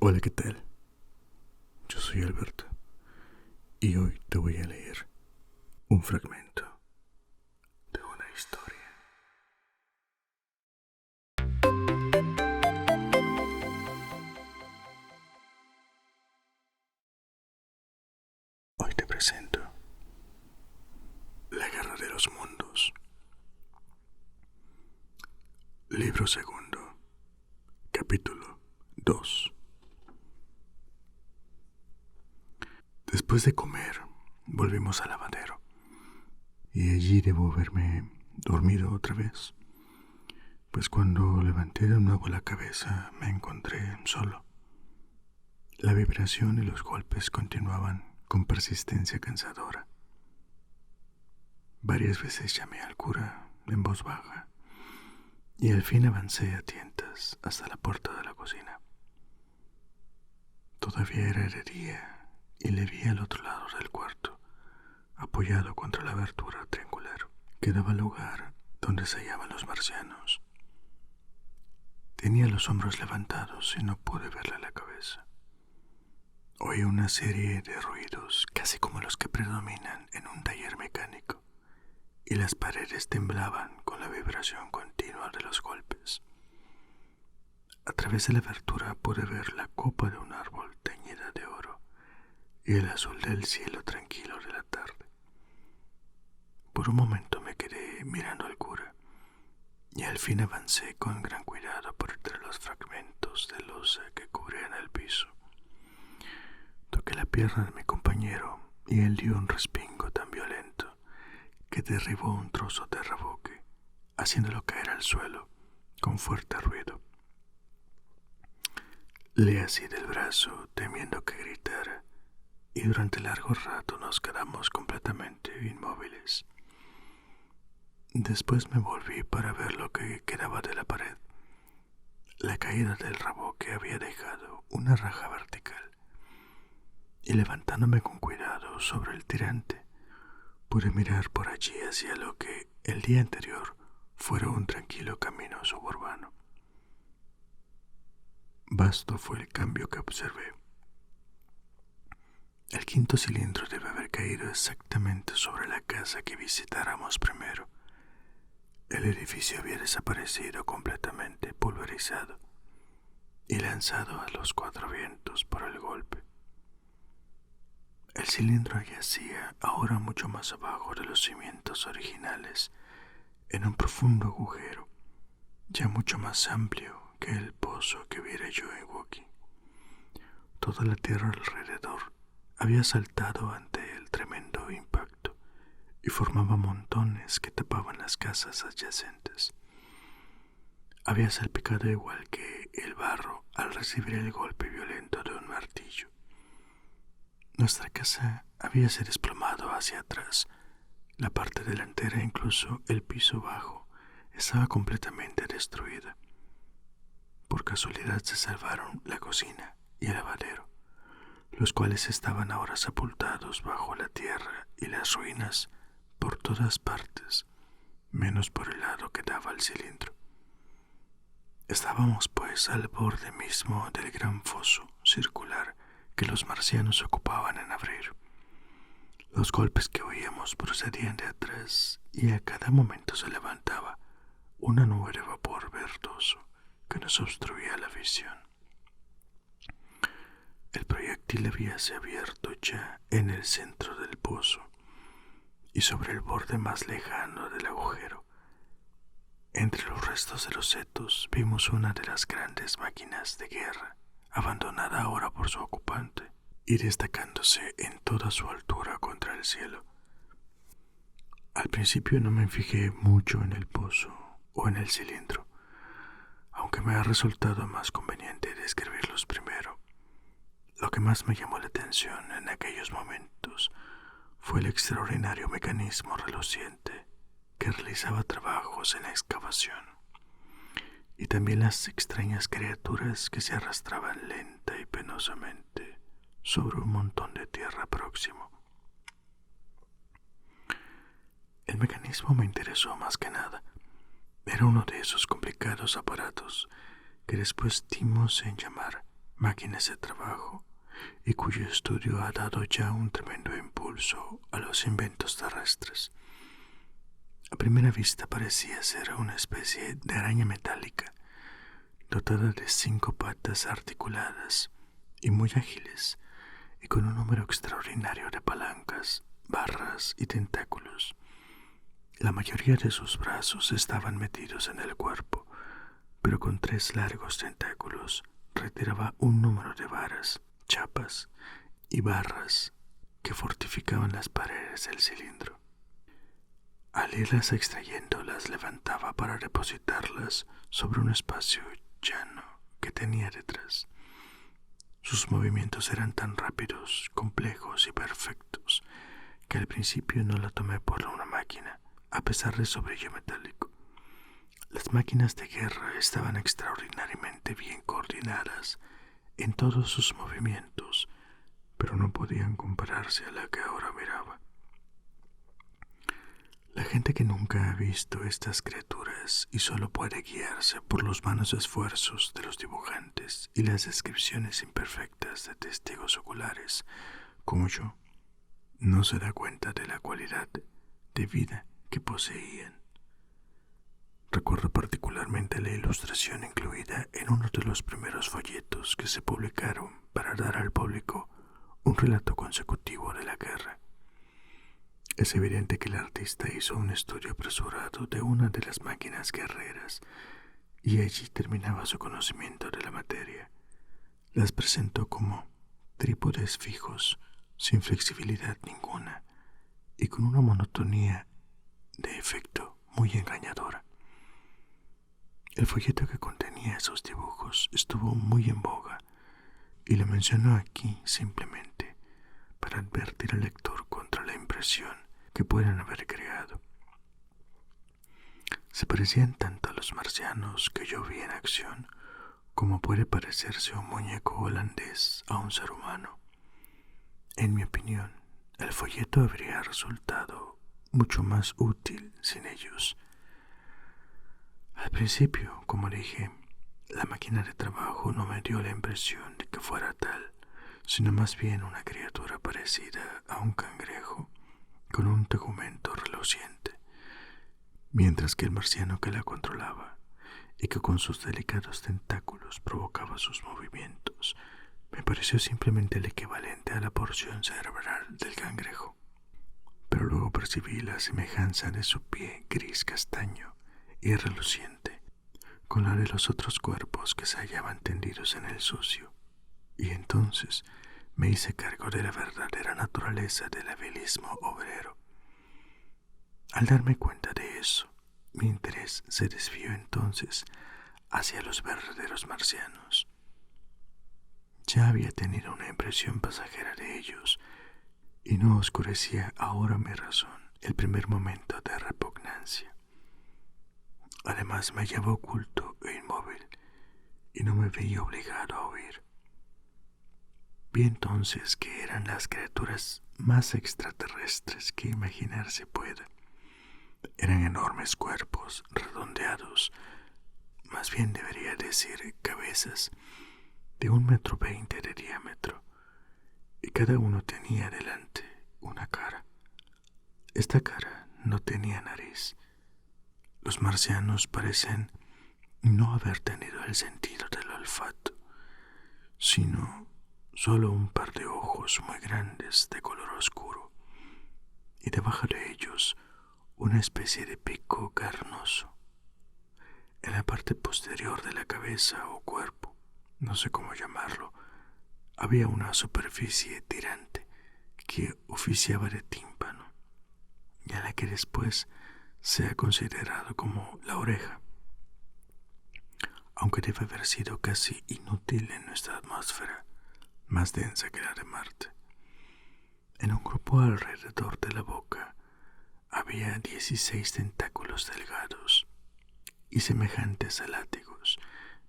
Hola, ¿qué tal? Yo soy Alberto y hoy te voy a leer un fragmento de una historia. Hoy te presento La Guerra de los Mundos. Libro segundo, capítulo 2. Después de comer, volvimos al lavadero y allí debo haberme dormido otra vez, pues cuando levanté de nuevo la cabeza me encontré solo. La vibración y los golpes continuaban con persistencia cansadora. Varias veces llamé al cura en voz baja y al fin avancé a tientas hasta la puerta de la cocina. Todavía era de día y le vi al otro lado del cuarto, apoyado contra la abertura triangular que daba lugar donde se hallaban los marcianos. Tenía los hombros levantados y no pude verle la cabeza. Oí una serie de ruidos casi como los que predominan en un taller mecánico, y las paredes temblaban con la vibración continua de los golpes. A través de la abertura pude ver la copa de un árbol teñida de oro y el azul del cielo tranquilo de la tarde. Por un momento me quedé mirando al cura y al fin avancé con gran cuidado por entre los fragmentos de losa que cubrían el piso. Toqué la pierna de mi compañero y él dio un respingo tan violento que derribó un trozo de revoque, haciéndolo caer al suelo con fuerte ruido. Le así del brazo, temiendo que gritara, y durante largo rato nos quedamos completamente inmóviles. Después me volví para ver lo que quedaba de la pared. La caída del revoque había dejado una raja vertical, y levantándome con cuidado sobre el tirante, pude mirar por allí hacia lo que el día anterior fuera un tranquilo camino suburbano. Vasto fue el cambio que observé. El quinto cilindro debe haber caído exactamente sobre la casa que visitáramos primero. El edificio había desaparecido completamente pulverizado y lanzado a los cuatro vientos por el golpe. El cilindro yacía ahora mucho más abajo de los cimientos originales, en un profundo agujero, ya mucho más amplio que el pozo que viera yo en Woking. Toda la tierra alrededor había saltado ante el tremendo impacto y formaba montones que tapaban las casas adyacentes. Había salpicado igual que el barro al recibir el golpe violento de un martillo. Nuestra casa habíase desplomado hacia atrás. La parte delantera, incluso el piso bajo, estaba completamente destruida. Por casualidad se salvaron la cocina y el lavadero, los cuales estaban ahora sepultados bajo la tierra, y las ruinas por todas partes, menos por el lado que daba al cilindro. Estábamos pues al borde mismo del gran foso circular que los marcianos ocupaban en abrir. Los golpes que oíamos procedían de atrás y a cada momento se levantaba una nube de vapor verdoso que nos obstruía la visión. El proyectil habíase abierto ya en el centro del pozo y sobre el borde más lejano del agujero. Entre los restos de los setos vimos una de las grandes máquinas de guerra, abandonada ahora por su ocupante y destacándose en toda su altura contra el cielo. Al principio no me fijé mucho en el pozo o en el cilindro, aunque me ha resultado más conveniente describirlos primero. Lo que más me llamó la atención en aquellos momentos fue el extraordinario mecanismo reluciente que realizaba trabajos en la excavación, y también las extrañas criaturas que se arrastraban lenta y penosamente sobre un montón de tierra próximo. El mecanismo me interesó más que nada. Era uno de esos complicados aparatos que después dimos en llamar máquinas de trabajo y cuyo estudio ha dado ya un tremendo impulso a los inventos terrestres. A primera vista parecía ser una especie de araña metálica, dotada de 5 patas articuladas y muy ágiles, y con un número extraordinario de palancas, barras y tentáculos. La mayoría de sus brazos estaban metidos en el cuerpo, pero con 3 largos tentáculos retiraba un número de varas, chapas y barras que fortificaban las paredes del cilindro. Al irlas extrayendo, las levantaba para depositarlas sobre un espacio llano que tenía detrás. Sus movimientos eran tan rápidos, complejos y perfectos que al principio no la tomé por una máquina, a pesar de su brillo metálico. Las máquinas de guerra estaban extraordinariamente bien coordinadas en todos sus movimientos, pero no podían compararse a la que ahora miraba. La gente que nunca ha visto estas criaturas y solo puede guiarse por los vanos esfuerzos de los dibujantes y las descripciones imperfectas de testigos oculares, como yo, no se da cuenta de la cualidad de vida que poseían. Recuerdo particularmente la ilustración incluida en uno de los primeros folletos que se publicaron para dar al público un relato consecutivo de la guerra. Es evidente que el artista hizo un estudio apresurado de una de las máquinas guerreras y allí terminaba su conocimiento de la materia. Las presentó como trípodes fijos, sin flexibilidad ninguna y con una monotonía de efecto muy engañadora. El folleto que contenía esos dibujos estuvo muy en boga y lo menciono aquí simplemente para advertir al lector contra la impresión que pueden haber creado. Se parecían tanto a los marcianos que yo vi en acción como puede parecerse un muñeco holandés a un ser humano. En mi opinión, el folleto habría resultado mucho más útil sin ellos. Al principio, como dije, la máquina de trabajo no me dio la impresión de que fuera tal, sino más bien una criatura parecida a un cangrejo con un tegumento reluciente, mientras que el marciano que la controlaba y que con sus delicados tentáculos provocaba sus movimientos me pareció simplemente el equivalente a la porción cerebral del cangrejo. Pero luego percibí la semejanza de su pie gris castaño y reluciente con la de los otros cuerpos que se hallaban tendidos en el sucio, y entonces me hice cargo de la verdadera naturaleza del habilismo obrero. Al darme cuenta de eso, mi interés se desvió entonces hacia los verdaderos marcianos. Ya había tenido una impresión pasajera de ellos y no oscurecía ahora mi razón el primer momento de repugnancia. Además me hallaba oculto e inmóvil y no me veía obligado a huir. Vi entonces que eran las criaturas más extraterrestres que imaginarse pueda. Eran enormes cuerpos redondeados, más bien debería decir cabezas, de 1,20 m de diámetro, y cada uno tenía delante una cara. Esta cara no tenía nariz. Los marcianos parecen no haber tenido el sentido del olfato, sino solo un par de ojos muy grandes de color oscuro, y debajo de ellos una especie de pico carnoso. En la parte posterior de la cabeza o cuerpo, no sé cómo llamarlo, había una superficie tirante que oficiaba de tímpano y a la que después se ha considerado como la oreja, aunque debe haber sido casi inútil en nuestra atmósfera, más densa que la de Marte. En un grupo alrededor de la boca había 16 tentáculos delgados y semejantes a látigos,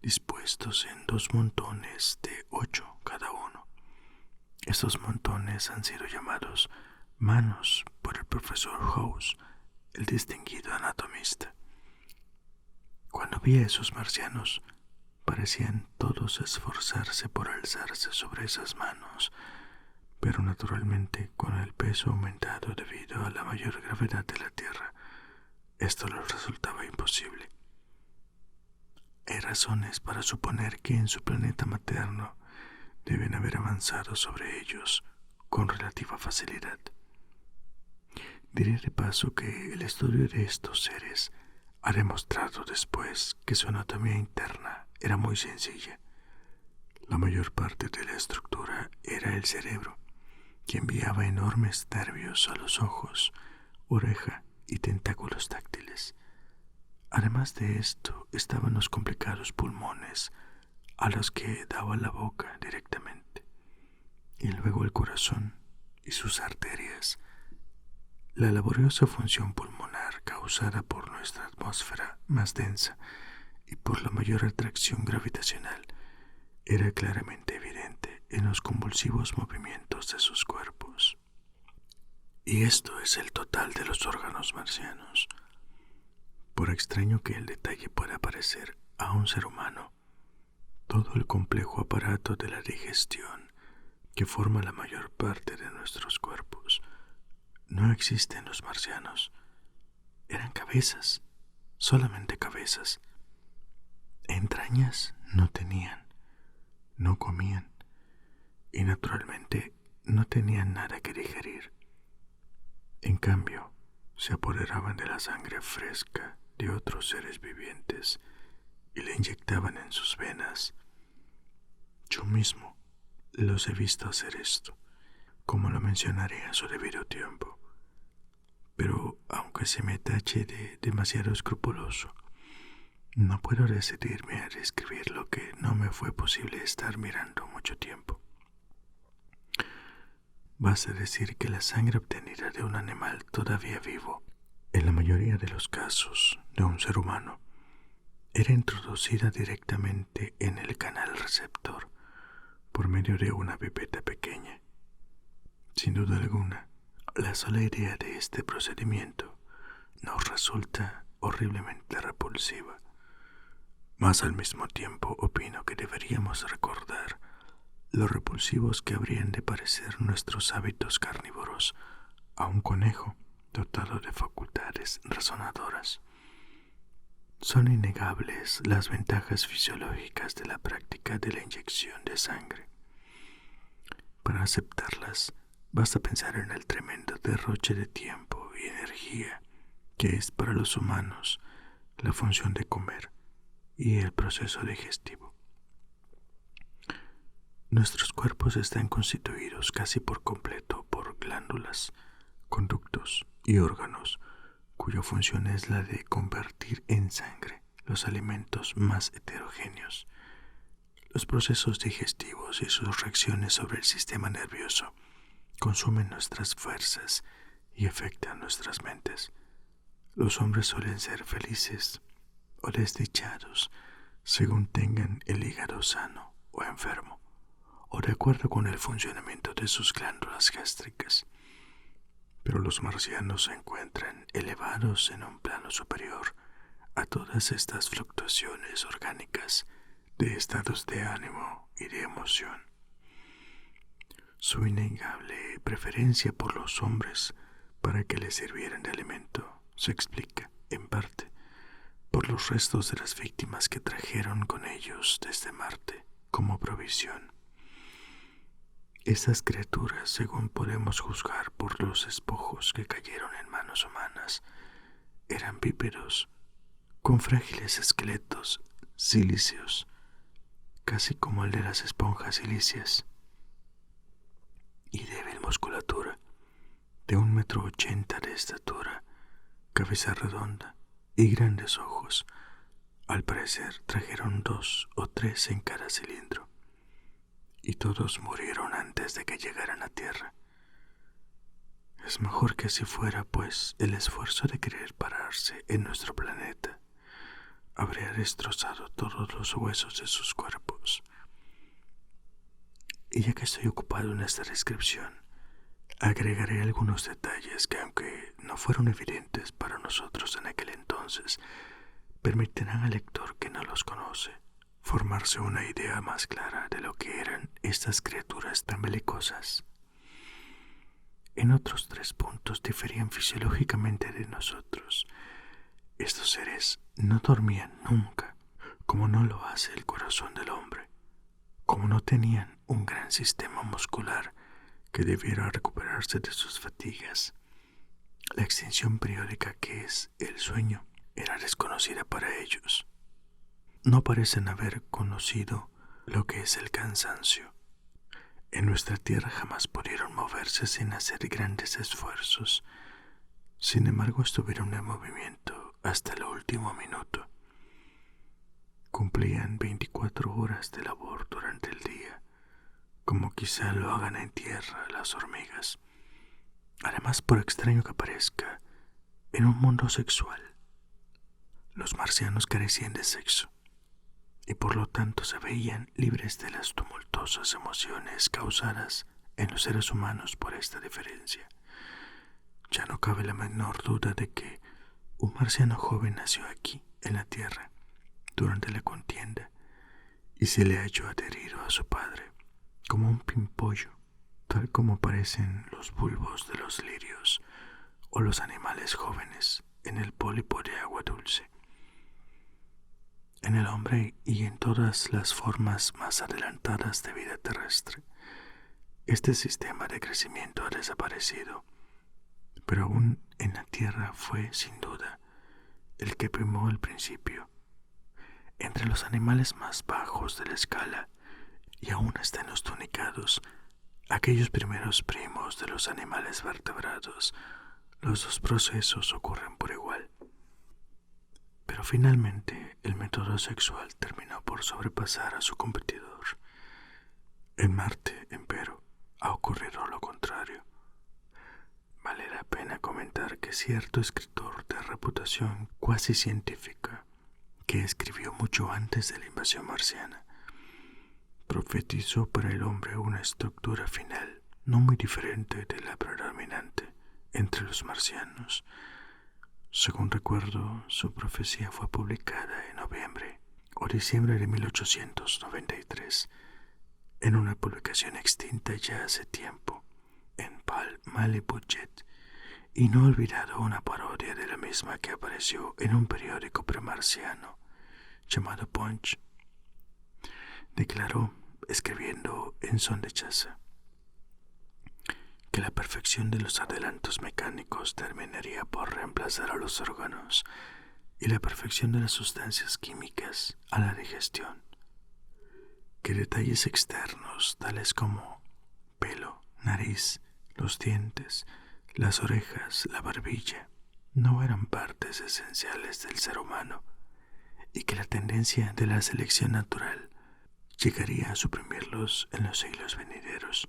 dispuestos en 2 montones de 8 cada uno. Estos montones han sido llamados manos por el profesor House, el distinguido anatomista. Cuando vi a esos marcianos, parecían todos esforzarse por alzarse sobre esas manos, pero naturalmente con el peso aumentado debido a la mayor gravedad de la Tierra, esto les resultaba imposible. Hay razones para suponer que en su planeta materno deben haber avanzado sobre ellos con relativa facilidad. Diré de paso que el estudio de estos seres ha demostrado después que su anatomía interna era muy sencilla. La mayor parte de la estructura era el cerebro, que enviaba enormes nervios a los ojos, oreja y tentáculos táctiles. Además de esto, estaban los complicados pulmones, a los que daba la boca directamente, y luego el corazón y sus arterias. La laboriosa función pulmonar causada por nuestra atmósfera más densa y por la mayor atracción gravitacional era claramente evidente en los convulsivos movimientos de sus cuerpos. Y esto es el total de los órganos marcianos. Por extraño que el detalle pueda parecer a un ser humano, todo el complejo aparato de la digestión que forma la mayor parte de nuestros cuerpos no existe en los marcianos. Eran cabezas, solamente cabezas. Entrañas no tenían, no comían y naturalmente no tenían nada que digerir. En cambio, se apoderaban de la sangre fresca de otros seres vivientes y la inyectaban en sus venas. Yo mismo los he visto hacer esto, como lo mencionaré a su debido tiempo. Pero aunque se me tache de demasiado escrupuloso, no puedo decidirme a describir lo que no me fue posible estar mirando mucho tiempo. Basta decir que la sangre obtenida de un animal todavía vivo, en la mayoría de los casos de un ser humano, era introducida directamente en el canal receptor por medio de una pipeta pequeña. Sin duda alguna, la sola idea de este procedimiento nos resulta horriblemente repulsiva, mas al mismo tiempo opino que deberíamos recordar lo repulsivos que habrían de parecer nuestros hábitos carnívoros a un conejo dotado de facultades razonadoras. Son innegables las ventajas fisiológicas de la práctica de la inyección de sangre. Para aceptarlas, basta pensar en el tremendo derroche de tiempo y energía que es para los humanos la función de comer y el proceso digestivo. Nuestros cuerpos están constituidos casi por completo por glándulas, conductos y órganos, cuya función es la de convertir en sangre los alimentos más heterogéneos. Los procesos digestivos y sus reacciones sobre el sistema nervioso consumen nuestras fuerzas y afectan nuestras mentes. Los hombres suelen ser felices o desdichados según tengan el hígado sano o enfermo, o de acuerdo con el funcionamiento de sus glándulas gástricas. Pero los marcianos se encuentran elevados en un plano superior a todas estas fluctuaciones orgánicas de estados de ánimo y de emoción. Su innegable preferencia por los hombres para que les sirvieran de alimento se explica, en parte, por los restos de las víctimas que trajeron con ellos desde Marte como provisión. Estas criaturas, según podemos juzgar por los despojos que cayeron en manos humanas, eran bípedos, con frágiles esqueletos silíceos, casi como el de las esponjas silíceas, y débil musculatura, de 1,80 m de estatura, cabeza redonda y grandes ojos. Al parecer trajeron 2 o 3 en cada cilindro, y todos murieron antes de que llegaran a tierra. Es mejor que así fuera, pues el esfuerzo de querer pararse en nuestro planeta habría destrozado todos los huesos de sus cuerpos. Y ya que estoy ocupado en esta descripción, agregaré algunos detalles que, aunque no fueron evidentes para nosotros en aquel entonces, permitirán al lector que no los conoce formarse una idea más clara de lo que eran estas criaturas tan belicosas. En otros 3 puntos diferían fisiológicamente de nosotros. Estos seres no dormían nunca, como no lo hace el corazón del hombre, como no tenían un gran sistema muscular que debiera recuperarse de sus fatigas. La extinción periódica que es el sueño era desconocida para ellos. No parecen haber conocido lo que es el cansancio. En nuestra tierra jamás pudieron moverse sin hacer grandes esfuerzos. Sin embargo, estuvieron en movimiento hasta el último minuto. Cumplían 24 horas de labor durante el día, como quizá lo hagan en tierra las hormigas. Además, por extraño que parezca, en un mundo sexual, los marcianos carecían de sexo y por lo tanto se veían libres de las tumultuosas emociones causadas en los seres humanos por esta diferencia. Ya no cabe la menor duda de que un marciano joven nació aquí, en la Tierra, durante la contienda, y se le halló adherido a su padre, como un pimpollo, tal como parecen los bulbos de los lirios o los animales jóvenes en el pólipo de agua dulce. En el hombre y en todas las formas más adelantadas de vida terrestre, este sistema de crecimiento ha desaparecido, pero aún en la Tierra fue, sin duda, el que primó al principio. Entre los animales más bajos de la escala, y aún hasta en los tunicados, aquellos primeros primos de los animales vertebrados, los 2 procesos ocurren por igual. Pero finalmente el método sexual terminó por sobrepasar a su competidor. En Marte, empero, ha ocurrido lo contrario. Vale la pena comentar que cierto escritor de reputación cuasi científica, que escribió mucho antes de la invasión marciana, profetizó para el hombre una estructura final no muy diferente de la predominante entre los marcianos. Según recuerdo, su profecía fue publicada en noviembre o diciembre de 1893, en una publicación extinta ya hace tiempo, en Pall Mall Budget, y no olvidado una parodia de la misma que apareció en un periódico premarciano llamado Punch. Declaró, escribiendo en son de chaza, que la perfección de los adelantos mecánicos terminaría por reemplazar a los órganos y la perfección de las sustancias químicas a la digestión, que detalles externos tales como pelo, nariz, los dientes, las orejas, la barbilla, no eran partes esenciales del ser humano y que la tendencia de la selección natural llegaría a suprimirlos en los siglos venideros.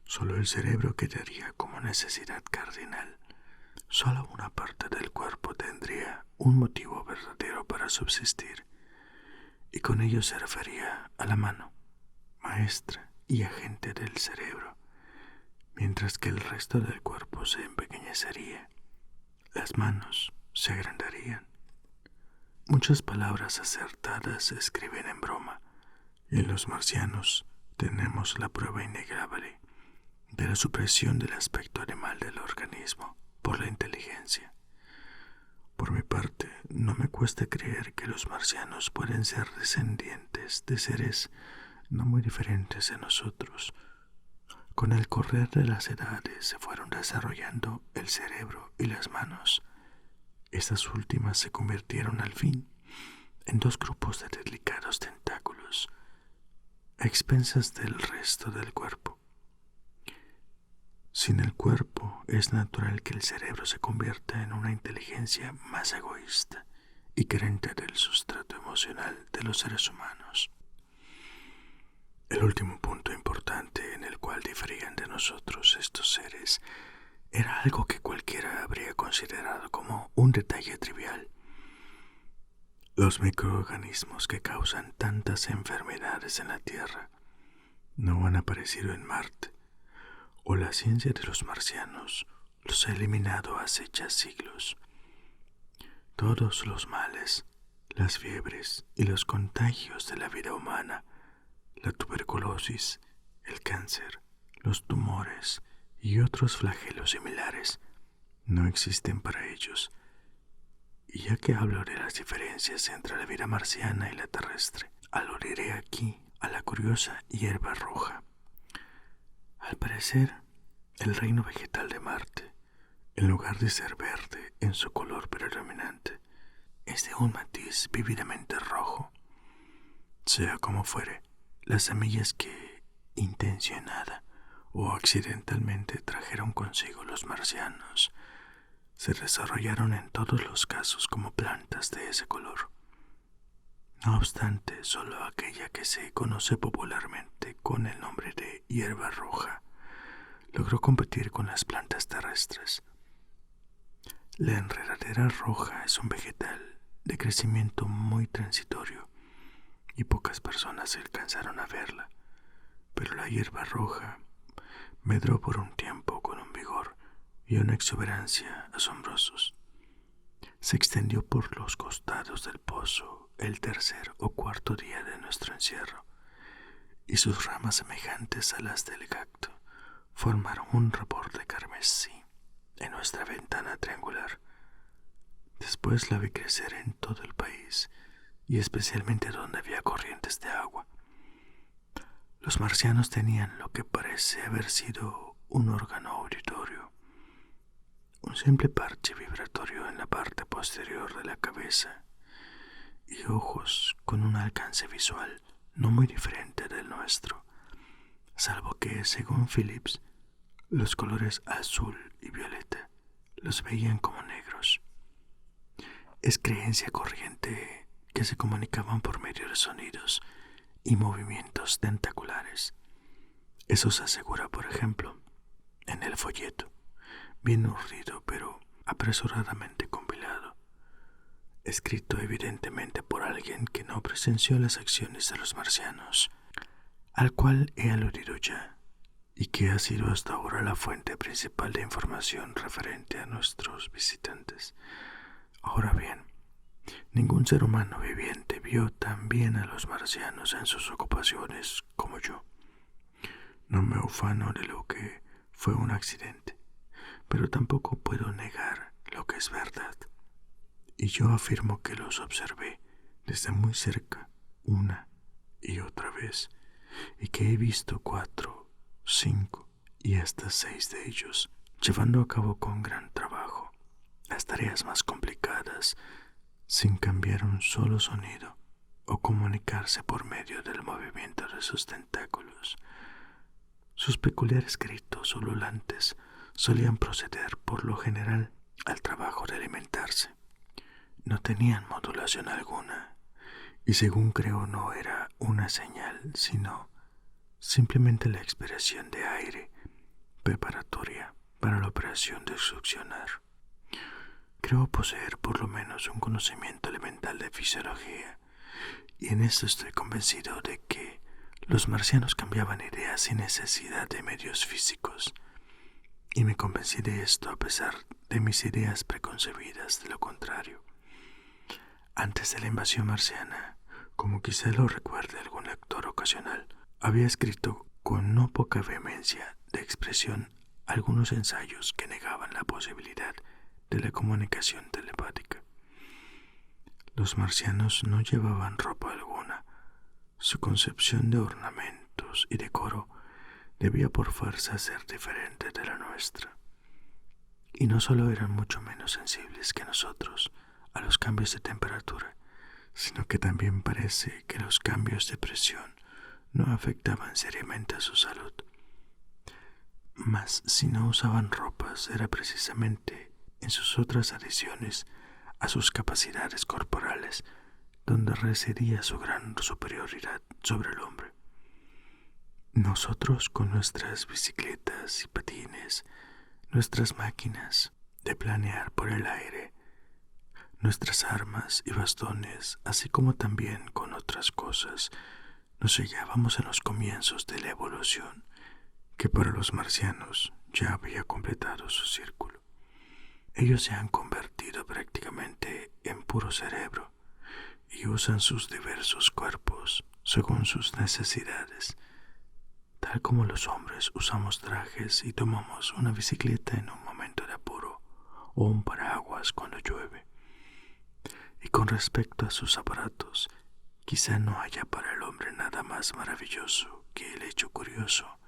Solo el cerebro quedaría como necesidad cardinal. Solo una parte del cuerpo tendría un motivo verdadero para subsistir, y con ello se refería a la mano, maestra y agente del cerebro, mientras que el resto del cuerpo se empequeñecería. Las manos se agrandarían. Muchas palabras acertadas se escriben en broma, y en los marcianos tenemos la prueba innegable de la supresión del aspecto animal del organismo por la inteligencia. Por mi parte, no me cuesta creer que los marcianos pueden ser descendientes de seres no muy diferentes de nosotros. Con el correr de las edades se fueron desarrollando el cerebro y las manos. Estas últimas se convirtieron al fin en 2 grupos de delicados tentáculos, a expensas del resto del cuerpo. Sin el cuerpo es natural que el cerebro se convierta en una inteligencia más egoísta y carente del sustrato emocional de los seres humanos. El último punto importante en el cual diferían de nosotros estos seres era algo que cualquiera habría considerado como un detalle trivial. Los microorganismos que causan tantas enfermedades en la Tierra no han aparecido en Marte, o la ciencia de los marcianos los ha eliminado hace ya siglos. Todos los males, las fiebres y los contagios de la vida humana, la tuberculosis, el cáncer, los tumores y otros flagelos similares no existen para ellos. Y ya que hablo de las diferencias entre la vida marciana y la terrestre, aludiré aquí a la curiosa hierba roja. Al parecer, el reino vegetal de Marte, en lugar de ser verde en su color predominante, es de un matiz vívidamente rojo. Sea como fuere, las semillas que, intencionada o accidentalmente, trajeron consigo los marcianos se desarrollaron en todos los casos como plantas de ese color. No obstante, solo aquella que se conoce popularmente con el nombre de hierba roja logró competir con las plantas terrestres. La enredadera roja es un vegetal de crecimiento muy transitorio y pocas personas alcanzaron a verla, pero la hierba roja medró por un tiempo con un vigor y una exuberancia asombrosos. Se extendió por los costados del pozo el tercer o cuarto día de nuestro encierro, y sus ramas, semejantes a las del cacto, formaron un reborde carmesí en nuestra ventana triangular. Después la vi crecer en todo el país, y especialmente donde había corrientes de agua. Los marcianos tenían lo que parece haber sido un órgano auditorio, un simple parche vibratorio en la parte posterior de la cabeza, y ojos con un alcance visual no muy diferente del nuestro, salvo que, según Phillips, los colores azul y violeta los veían como negros. Es creencia corriente que se comunicaban por medio de sonidos y movimientos tentaculares. Eso se asegura, por ejemplo, en el folleto, bien urdido pero apresuradamente compilado, escrito evidentemente por alguien que no presenció las acciones de los marcianos, al cual he aludido ya, y que ha sido hasta ahora la fuente principal de información referente a nuestros visitantes. Ahora bien, ningún ser humano viviente vio tan bien a los marcianos en sus ocupaciones como yo. No me ufano de lo que fue un accidente, pero tampoco puedo negar lo que es verdad. Y yo afirmo que los observé desde muy cerca una y otra vez, y que he visto 4, 5 y hasta 6 de ellos llevando a cabo con gran trabajo las tareas más complicadas, sin cambiar un solo sonido o comunicarse por medio del movimiento de sus tentáculos. Sus peculiares gritos ululantes solían proceder por lo general al trabajo de alimentarse. No tenían modulación alguna, y según creo no era una señal, sino simplemente la expiración de aire preparatoria para la operación de succionar. Creo poseer por lo menos un conocimiento elemental de fisiología, y en esto estoy convencido de que los marcianos cambiaban ideas sin necesidad de medios físicos, y me convencí de esto a pesar de mis ideas preconcebidas de lo contrario. Antes de la invasión marciana, como quizá lo recuerde algún lector ocasional, había escrito con no poca vehemencia de expresión algunos ensayos que negaban la posibilidad de la comunicación telepática. Los marcianos no llevaban ropa alguna. Su concepción de ornamentos y decoro debía por fuerza ser diferente de la nuestra. Y no solo eran mucho menos sensibles que nosotros a los cambios de temperatura, sino que también parece que los cambios de presión no afectaban seriamente a su salud. Mas si no usaban ropas era precisamente en sus otras adiciones a sus capacidades corporales donde residía su gran superioridad sobre el hombre. Nosotros, con nuestras bicicletas y patines, nuestras máquinas de planear por el aire, nuestras armas y bastones, así como también con otras cosas, nos hallábamos en los comienzos de la evolución, que para los marcianos ya había completado su círculo. Ellos se han convertido prácticamente en puro cerebro, y usan sus diversos cuerpos según sus necesidades, tal como los hombres usamos trajes y tomamos una bicicleta en un momento de apuro o un paraguas cuando llueve. Y con respecto a sus aparatos, quizá no haya para el hombre nada más maravilloso que el hecho curioso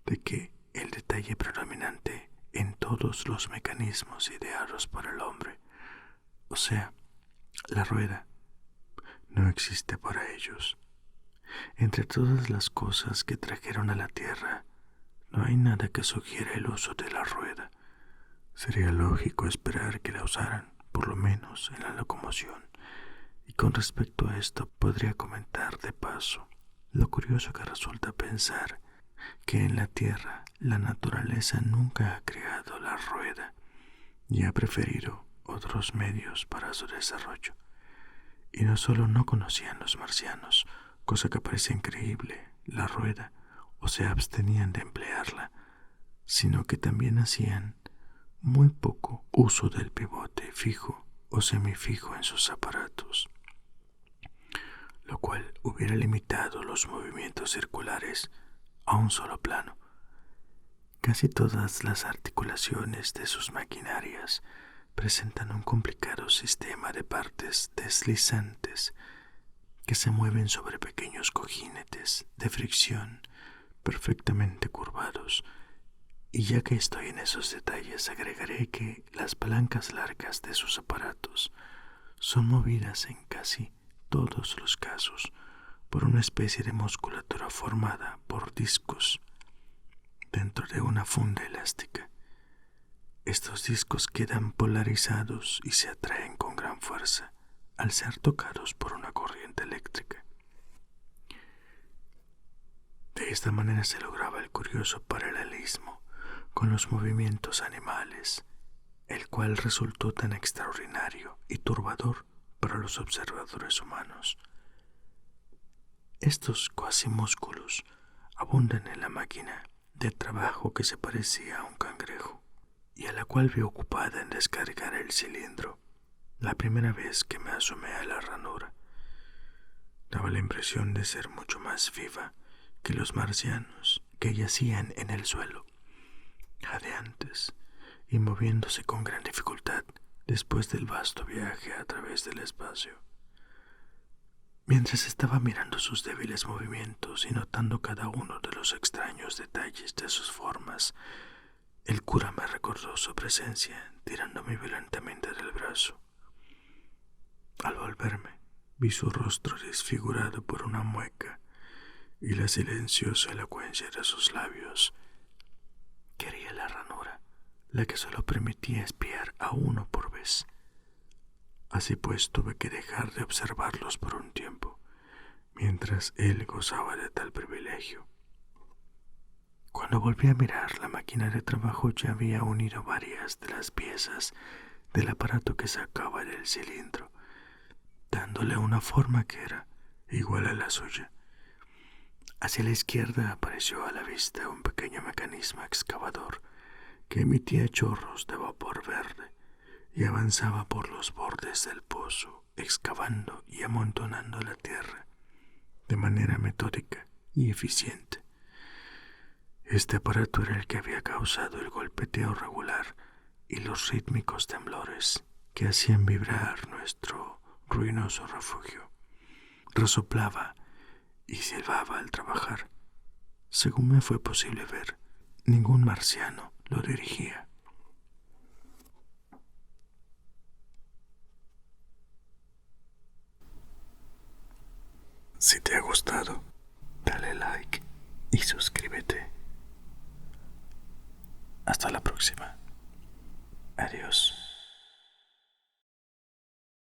de que el detalle predominante en todos los mecanismos ideados para el hombre, o sea, la rueda, no existe para ellos. Entre todas las cosas que trajeron a la tierra, no hay nada que sugiera el uso de la rueda. Sería lógico esperar que la usaran, por lo menos en la locomoción. Y con respecto a esto podría comentar de paso lo curioso que resulta pensar que en la tierra la naturaleza nunca ha creado la rueda y ha preferido otros medios para su desarrollo. Y no solo no conocían los marcianos, cosa que parece increíble, la rueda, o se abstenían de emplearla, sino que también hacían muy poco uso del pivote fijo o semifijo en sus aparatos, lo cual hubiera limitado los movimientos circulares a un solo plano. Casi todas las articulaciones de sus maquinarias presentan un complicado sistema de partes deslizantes que se mueven sobre pequeños cojinetes de fricción perfectamente curvados. Y ya que estoy en esos detalles, agregaré que las palancas largas de sus aparatos son movidas en casi todos los casos por una especie de musculatura formada por discos dentro de una funda elástica. Estos discos quedan polarizados y se atraen con gran fuerza al ser tocados por una corriente eléctrica. De esta manera se lograba el curioso paralelismo con los movimientos animales, el cual resultó tan extraordinario y turbador para los observadores humanos. Estos cuasimúsculos abundan en la máquina de trabajo que se parecía a un cangrejo y a la cual vi ocupada en descargar el cilindro la primera vez que me asomé a la ranura. Daba la impresión de ser mucho más viva que los marcianos que yacían en el suelo, jadeantes y moviéndose con gran dificultad después del vasto viaje a través del espacio. Mientras estaba mirando sus débiles movimientos y notando cada uno de los extraños detalles de sus formas, el cura me recordó su presencia, tirándome violentamente del brazo. Al volverme, vi su rostro desfigurado por una mueca y la silenciosa elocuencia de sus labios. Quería la ranura, la que solo permitía espiar a uno por vez. Así pues tuve que dejar de observarlos por un tiempo, mientras él gozaba de tal privilegio. Cuando volví a mirar, la máquina de trabajo ya había unido varias de las piezas del aparato que sacaba del cilindro, dándole una forma que era igual a la suya. Hacia la izquierda apareció a la vista un pequeño mecanismo excavador que emitía chorros de vapor verde y avanzaba por los bordes del pozo, excavando y amontonando la tierra de manera metódica y eficiente. Este aparato era el que había causado el golpeteo regular y los rítmicos temblores que hacían vibrar nuestro ruinoso refugio. Resoplaba y silbaba al trabajar. Según me fue posible ver, ningún marciano lo dirigía. Si te ha gustado, dale like y suscríbete. Hasta la próxima. Adiós.